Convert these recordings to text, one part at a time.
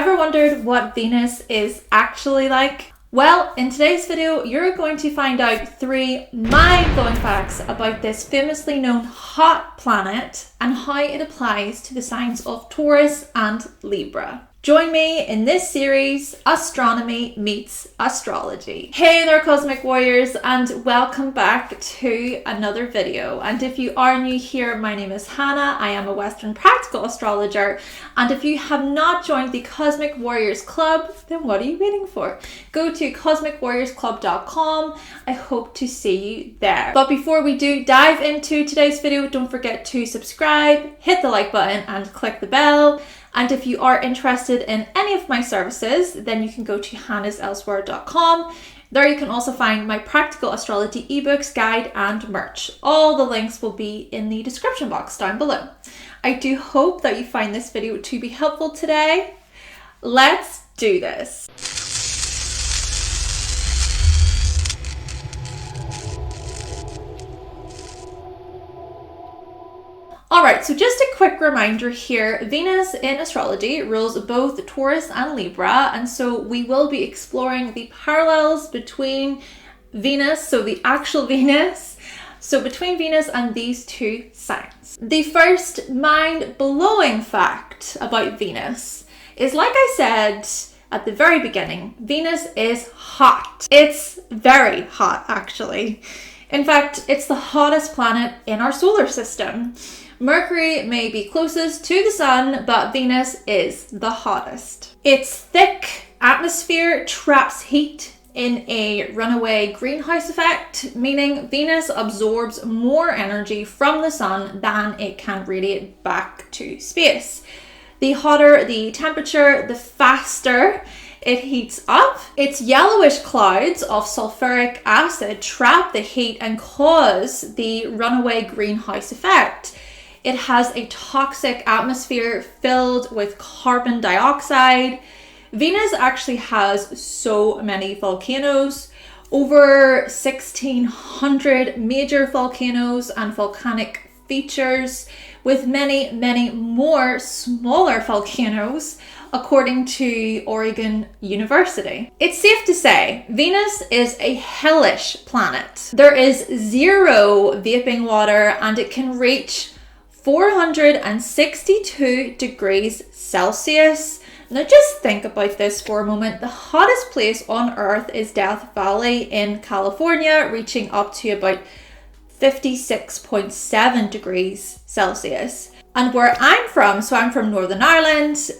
ever wondered what Venus is actually like? Well, in today's video, you're going to find out 3 mind-blowing facts about this famously known hot planet and how it applies to the signs of Taurus and Libra. Join me in this series, Astronomy meets Astrology. Hey there, Cosmic Warriors, and welcome back to another video. And if you are new here, my name is Hannah. I am a Western practical astrologer. And if you have not joined the Cosmic Warriors Club, then what are you waiting for? Go to cosmicwarriorsclub.com. I hope to see you there. But before we do dive into today's video, don't forget to subscribe, hit the like button, and click the bell. And if you are interested in any of my services, then you can go to hannahselsewhere.com. There you can also find my practical astrology ebooks, guide, and merch. All the links will be in the description box down below. I do hope that you find this video to be helpful today. Let's do this. Alright, so just a quick reminder here, Venus in astrology rules both Taurus and Libra, and so we will be exploring the parallels between Venus, so the actual Venus, so between Venus and these two signs. The first mind-blowing fact about Venus is, like I said at the very beginning, Venus is hot. It's very hot, actually. In fact, it's the hottest planet in our solar system. Mercury may be closest to the sun, but Venus is the hottest. Its thick atmosphere traps heat in a runaway greenhouse effect, meaning Venus absorbs more energy from the sun than it can radiate back to space. The hotter the temperature, the faster it heats up. Its yellowish clouds of sulfuric acid trap the heat and cause the runaway greenhouse effect. It has a toxic atmosphere filled with carbon dioxide. Venus actually has so many volcanoes, over 1,600 major volcanoes and volcanic features, with many, many more smaller volcanoes, according to Oregon University. It's safe to say Venus is a hellish planet. There is zero vaping water and it can reach 462 degrees Celsius. Now just think about this for a moment. The hottest place on Earth is Death Valley in California, reaching up to about 56.7 degrees Celsius. And where I'm from, so I'm from Northern Ireland,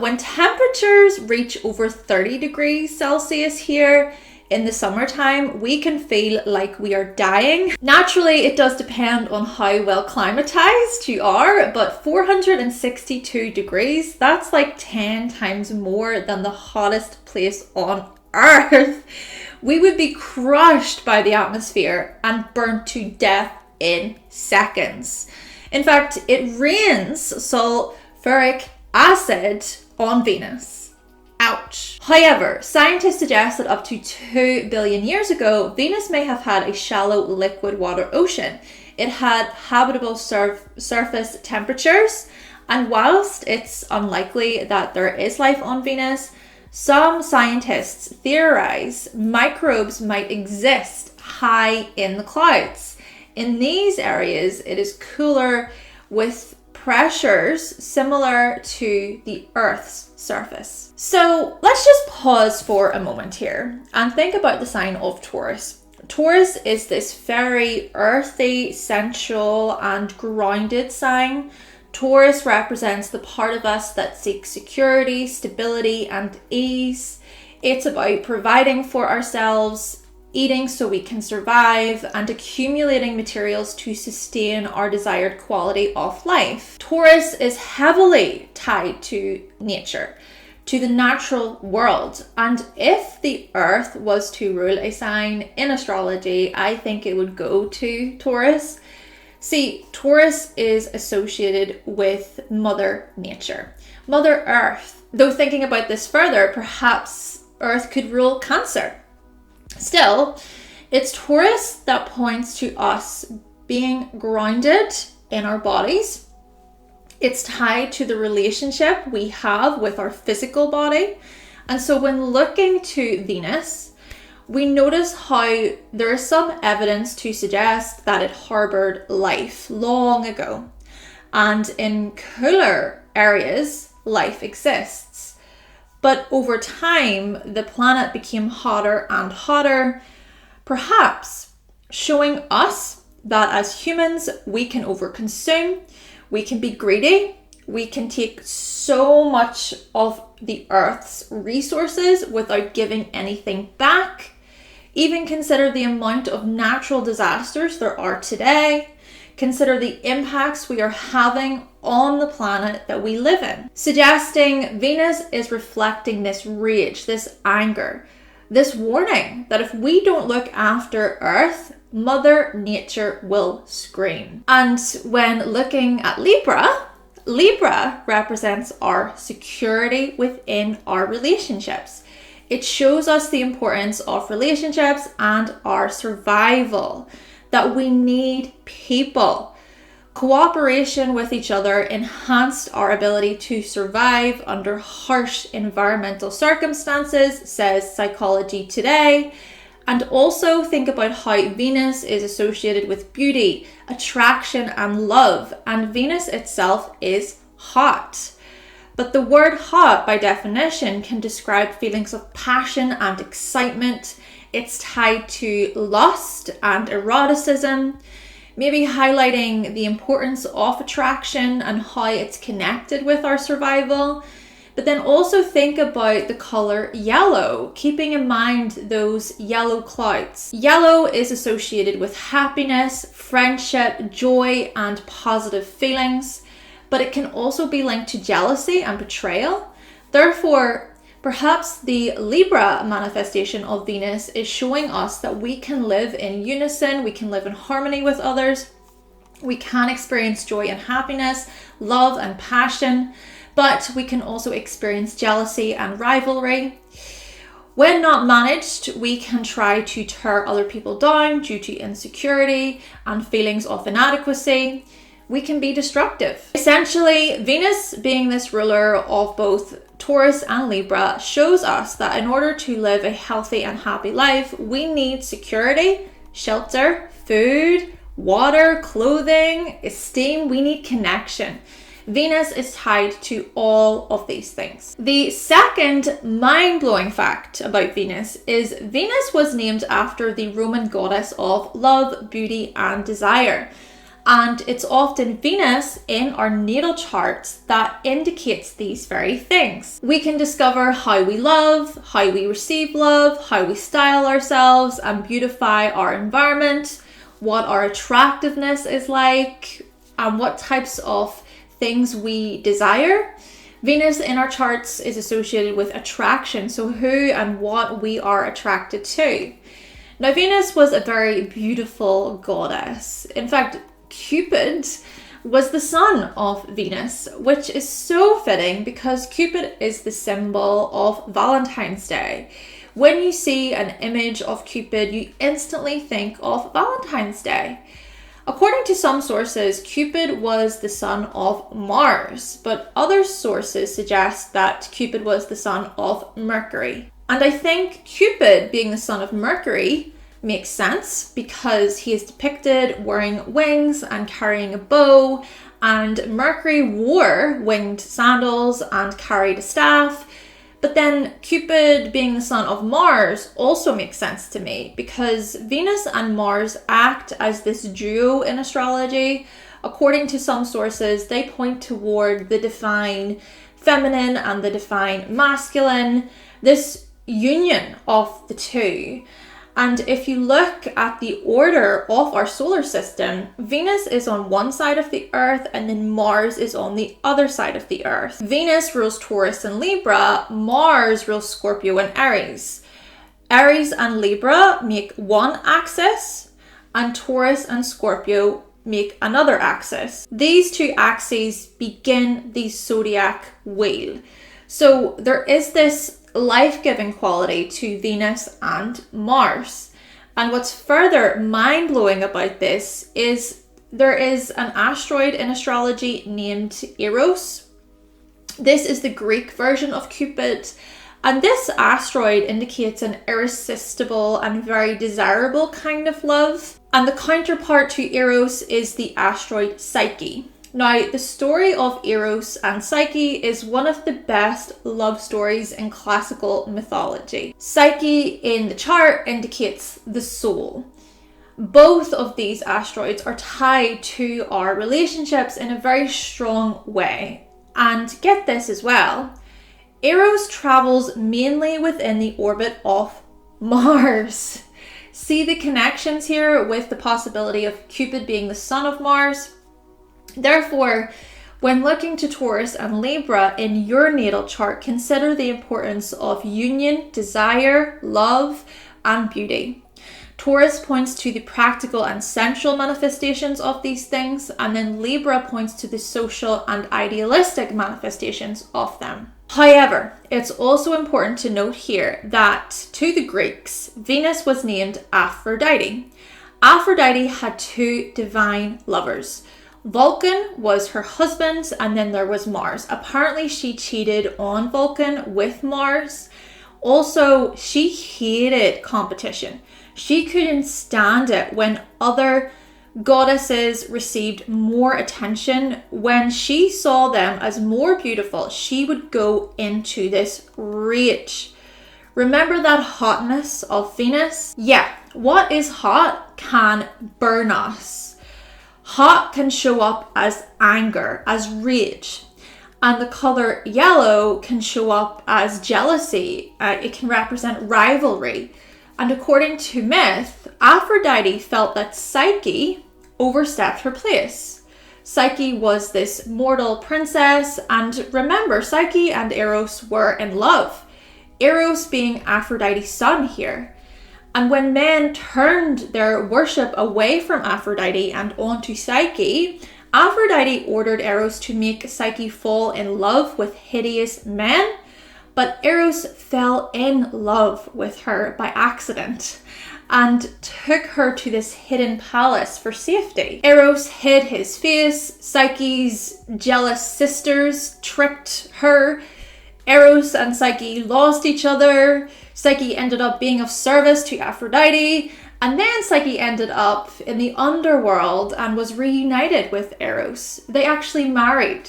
when temperatures reach over 30 degrees Celsius here, in the summertime, we can feel like we are dying. Naturally, it does depend on how well climatized you are, but 462 degrees, that's like 10 times more than the hottest place on Earth. We would be crushed by the atmosphere and burnt to death in seconds. In fact, it rains sulfuric acid on Venus. Ouch. However, scientists suggest that up to 2 billion years ago, Venus may have had a shallow liquid water ocean. It had habitable surface temperatures, and whilst it's unlikely that there is life on Venus, some scientists theorize microbes might exist high in the clouds. In these areas, it is cooler with pressures similar to the Earth's surface. So let's just pause for a moment here and think about the sign of Taurus. Taurus is this very earthy, sensual, and grounded sign. Taurus represents the part of us that seeks security, stability, and ease. It's about providing for ourselves, eating so we can survive, and accumulating materials to sustain our desired quality of life. Taurus is heavily tied to nature, to the natural world. And if the Earth was to rule a sign in astrology, I think it would go to Taurus. See, Taurus is associated with Mother Nature, Mother Earth. Though thinking about this further, perhaps Earth could rule Cancer. Still, it's Taurus that points to us being grounded in our bodies, It's tied to the relationship we have with our physical body. And so when looking to Venus, we notice how there is some evidence to suggest that it harbored life long ago. And in cooler areas, life exists. But over time, the planet became hotter and hotter, perhaps showing us that as humans, we can overconsume, we can be greedy, we can take so much of the Earth's resources without giving anything back. Even consider the amount of natural disasters there are today. Consider the impacts we are having on the planet that we live in. Suggesting Venus is reflecting this rage, this anger, this warning that if we don't look after Earth, Mother Nature will scream. And when looking at Libra, Libra represents our security within our relationships. It shows us the importance of relationships and our survival, that we need people. Cooperation with each other enhanced our ability to survive under harsh environmental circumstances, says Psychology Today. And also think about how Venus is associated with beauty, attraction, and love. And Venus itself is hot. But the word hot, by definition, can describe feelings of passion and excitement. It's tied to lust and eroticism, maybe highlighting the importance of attraction and how it's connected with our survival. But then also think about the color yellow, keeping in mind those yellow clouds. Yellow is associated with happiness, friendship, joy, and positive feelings, but it can also be linked to jealousy and betrayal. Therefore, perhaps the Libra manifestation of Venus is showing us that we can live in unison, we can live in harmony with others, we can experience joy and happiness, love and passion, but we can also experience jealousy and rivalry. When not managed, we can try to tear other people down due to insecurity and feelings of inadequacy. We can be destructive. Essentially, Venus, being this ruler of both Taurus and Libra, shows us that in order to live a healthy and happy life, we need security, shelter, food, water, clothing, esteem. We need connection. Venus is tied to all of these things. The second mind-blowing fact about Venus is Venus was named after the Roman goddess of love, beauty, and desire. And it's often Venus in our natal charts that indicates these very things. We can discover how we love, how we receive love, how we style ourselves and beautify our environment, what our attractiveness is like, and what types of things we desire. Venus in our charts is associated with attraction, so who and what we are attracted to. Now, Venus was a very beautiful goddess. In fact, Cupid was the son of Venus, which is so fitting because Cupid is the symbol of Valentine's Day. When you see an image of Cupid, you instantly think of Valentine's Day. According to some sources, Cupid was the son of Mars, but other sources suggest that Cupid was the son of Mercury. And I think Cupid being the son of Mercury makes sense because he is depicted wearing wings and carrying a bow, and Mercury wore winged sandals and carried a staff. But then Cupid being the son of Mars also makes sense to me because Venus and Mars act as this duo in astrology. According to some sources, they point toward the divine feminine and the divine masculine, this union of the two. And if you look at the order of our solar system, Venus is on one side of the Earth and then Mars is on the other side of the Earth. Venus rules Taurus and Libra, Mars rules Scorpio and Aries. Aries and Libra make one axis and Taurus and Scorpio make another axis. These two axes begin the zodiac wheel. So there is this life-giving quality to Venus and Mars. And what's further mind-blowing about this is there is an asteroid in astrology named Eros. This is the Greek version of Cupid. And this asteroid indicates an irresistible and very desirable kind of love. And the counterpart to Eros is the asteroid Psyche. Now, the story of Eros and Psyche is one of the best love stories in classical mythology. Psyche in the chart indicates the soul. Both of these asteroids are tied to our relationships in a very strong way. And get this as well, Eros travels mainly within the orbit of Mars. See the connections here with the possibility of Cupid being the son of Mars? Therefore, when looking to Taurus and Libra in your natal chart, consider the importance of union, desire, love, and beauty. Taurus points to the practical and sensual manifestations of these things, and then Libra points to the social and idealistic manifestations of them. However, it's also important to note here that to the Greeks, Venus was named Aphrodite. Aphrodite had two divine lovers. Vulcan was her husband, and then there was Mars. Apparently, she cheated on Vulcan with Mars. Also, she hated competition. She couldn't stand it when other goddesses received more attention. When she saw them as more beautiful, she would go into this rage. Remember that hotness of Venus? Yeah, what is hot can burn us. Hot can show up as anger, as rage. And the color yellow can show up as jealousy. It can represent rivalry. And according to myth, Aphrodite felt that Psyche overstepped her place. Psyche was this mortal princess, and remember, Psyche and Eros were in love. Eros being Aphrodite's son here. And when men turned their worship away from Aphrodite and onto Psyche, Aphrodite ordered Eros to make Psyche fall in love with hideous men, but Eros fell in love with her by accident and took her to this hidden palace for safety. Eros hid his face. Psyche's jealous sisters tricked her. Eros and Psyche lost each other. Psyche ended up being of service to Aphrodite, and then Psyche ended up in the underworld and was reunited with Eros. They actually married.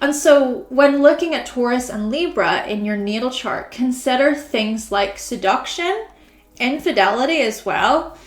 And so when looking at Taurus and Libra in your natal chart, consider things like seduction, infidelity as well,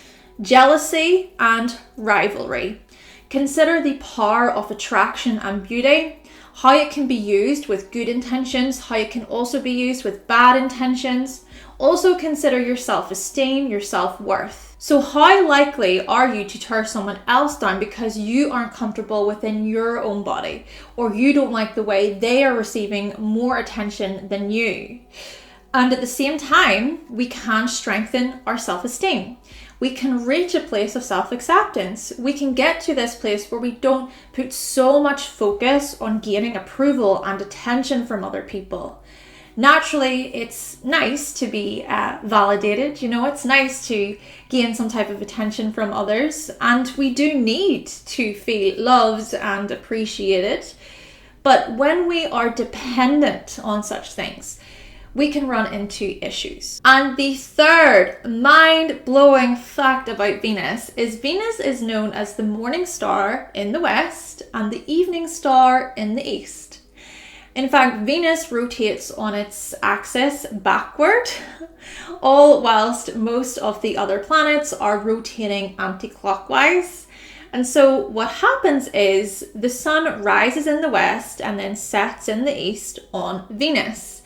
jealousy, and rivalry. Consider the power of attraction and beauty, how it can be used with good intentions, how it can also be used with bad intentions. Also consider your self-esteem, your self-worth. So how likely are you to tear someone else down because you aren't comfortable within your own body, or you don't like the way they are receiving more attention than you? And at the same time, we can strengthen our self-esteem. We can reach a place of self-acceptance. We can get to this place where we don't put so much focus on gaining approval and attention from other people. Naturally, it's nice to be validated. It's nice to gain some type of attention from others. And we do need to feel loved and appreciated. But when we are dependent on such things, we can run into issues. And the third mind-blowing fact about Venus is known as the morning star in the west and the evening star in the east. In fact, Venus rotates on its axis backward, all whilst most of the other planets are rotating anti-clockwise. And so what happens is the sun rises in the west and then sets in the east on Venus,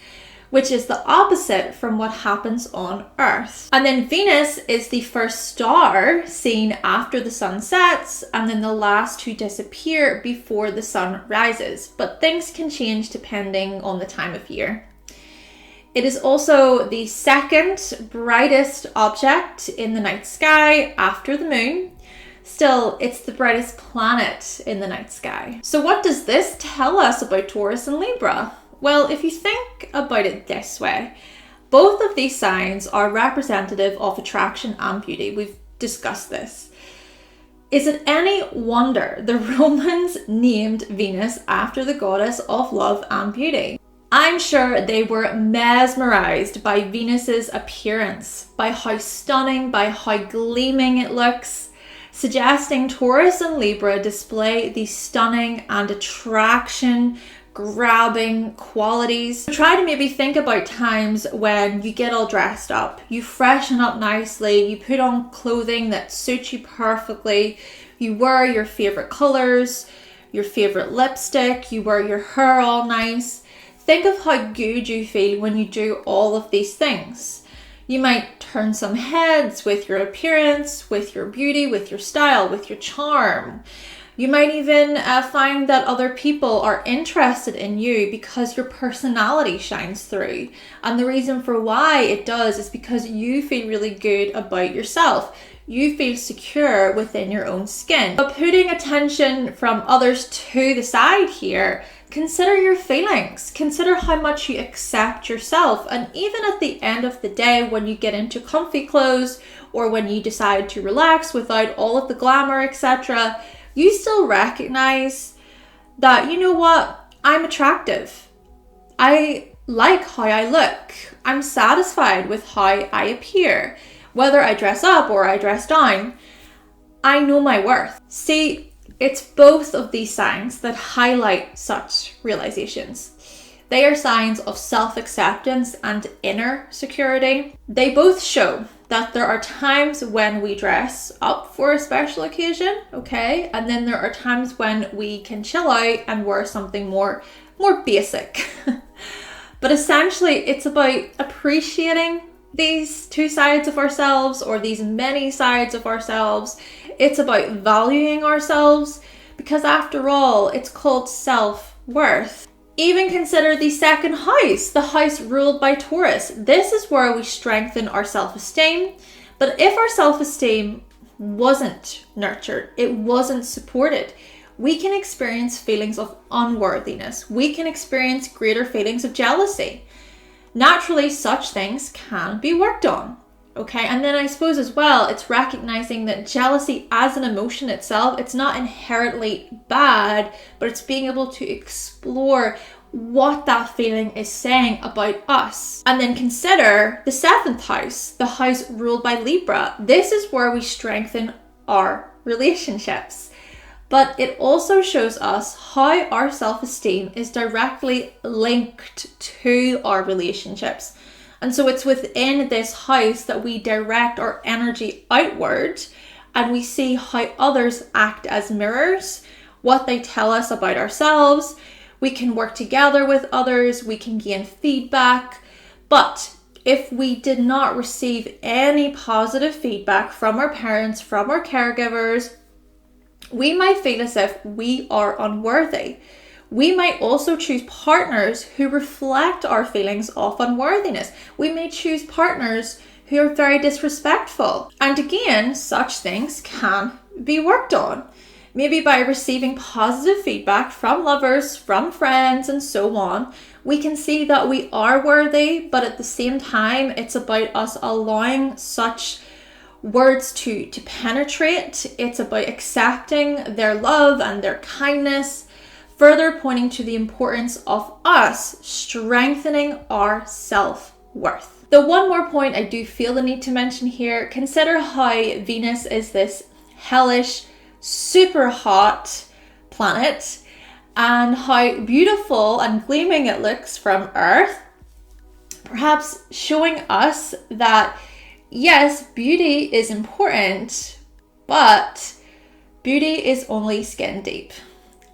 which is the opposite from what happens on Earth. And then Venus is the first star seen after the sun sets, and then the last to disappear before the sun rises. But things can change depending on the time of year. It is also the second brightest object in the night sky after the moon. Still, it's the brightest planet in the night sky. So what does this tell us about Taurus and Libra? Well, if you think about it this way, both of these signs are representative of attraction and beauty. We've discussed this. Is it any wonder the Romans named Venus after the goddess of love and beauty? I'm sure they were mesmerized by Venus's appearance, by how stunning, by how gleaming it looks, suggesting Taurus and Libra display these stunning and attraction-grabbing qualities. Try to maybe think about times when you get all dressed up, you freshen up nicely, you put on clothing that suits you perfectly, you wear your favorite colors, your favorite lipstick, you wear your hair all nice. Think of how good you feel when you do all of these things. You might turn some heads with your appearance, with your beauty, with your style, with your charm. You might even find that other people are interested in you because your personality shines through. And the reason for why it does is because you feel really good about yourself. You feel secure within your own skin. But putting attention from others to the side here, consider your feelings. Consider how much you accept yourself. And even at the end of the day, when you get into comfy clothes or when you decide to relax without all of the glamour, etc., you still recognize that, you know what, I'm attractive. I like how I look. I'm satisfied with how I appear. Whether I dress up or I dress down, I know my worth. See, it's both of these signs that highlight such realizations. They are signs of self-acceptance and inner security. They both show that there are times when we dress up for a special occasion, okay? And then there are times when we can chill out and wear something more basic. But essentially, it's about appreciating these two sides of ourselves, or these many sides of ourselves. It's about valuing ourselves, because after all, it's called self-worth. Even consider the second house, the house ruled by Taurus. This is where we strengthen our self-esteem. But if our self-esteem wasn't nurtured, it wasn't supported, we can experience feelings of unworthiness. We can experience greater feelings of jealousy. Naturally, such things can be worked on, okay? And then I suppose as well, it's recognizing that jealousy as an emotion itself, it's not inherently bad, but it's being able to explore what that feeling is saying about us. And then consider the seventh house, the house ruled by Libra. This is where we strengthen our relationships. But it also shows us how our self-esteem is directly linked to our relationships. And so it's within this house that we direct our energy outward, and we see how others act as mirrors, what they tell us about ourselves. We can work together with others, we can gain feedback. But if we did not receive any positive feedback from our parents, from our caregivers, we might feel as if we are unworthy. We might also choose partners who reflect our feelings of unworthiness. We may choose partners who are very disrespectful. And again, such things can be worked on. Maybe by receiving positive feedback from lovers, from friends, and so on, we can see that we are worthy, but at the same time, it's about us allowing such words to penetrate. It's about accepting their love and their kindness, further pointing to the importance of us strengthening our self-worth. The one more point I do feel the need to mention here, consider how Venus is this hellish, super hot planet, and how beautiful and gleaming it looks from Earth, perhaps showing us that yes, beauty is important, but beauty is only skin deep.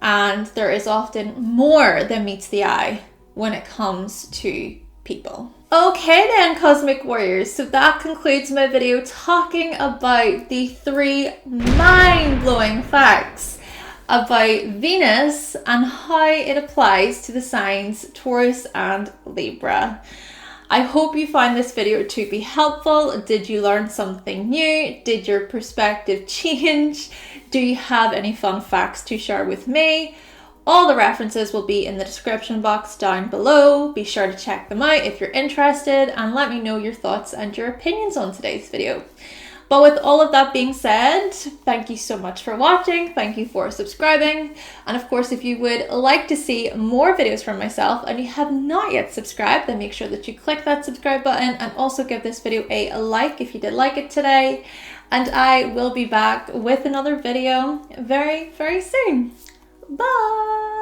And there is often more than meets the eye when it comes to people. Okay then, Cosmic Warriors, so that concludes my video talking about the 3 mind-blowing facts about Venus and how it applies to the signs Taurus and Libra. I hope you found this video to be helpful. Did you learn something new? Did your perspective change? Do you have any fun facts to share with me? All the references will be in the description box down below. Be sure to check them out if you're interested, and let me know your thoughts and your opinions on today's video. But with all of that being said, thank you so much for watching. Thank you for subscribing. And of course, if you would like to see more videos from myself and you have not yet subscribed, then make sure that you click that subscribe button and also give this video a like if you did like it today. And I will be back with another video very, very soon. Bye!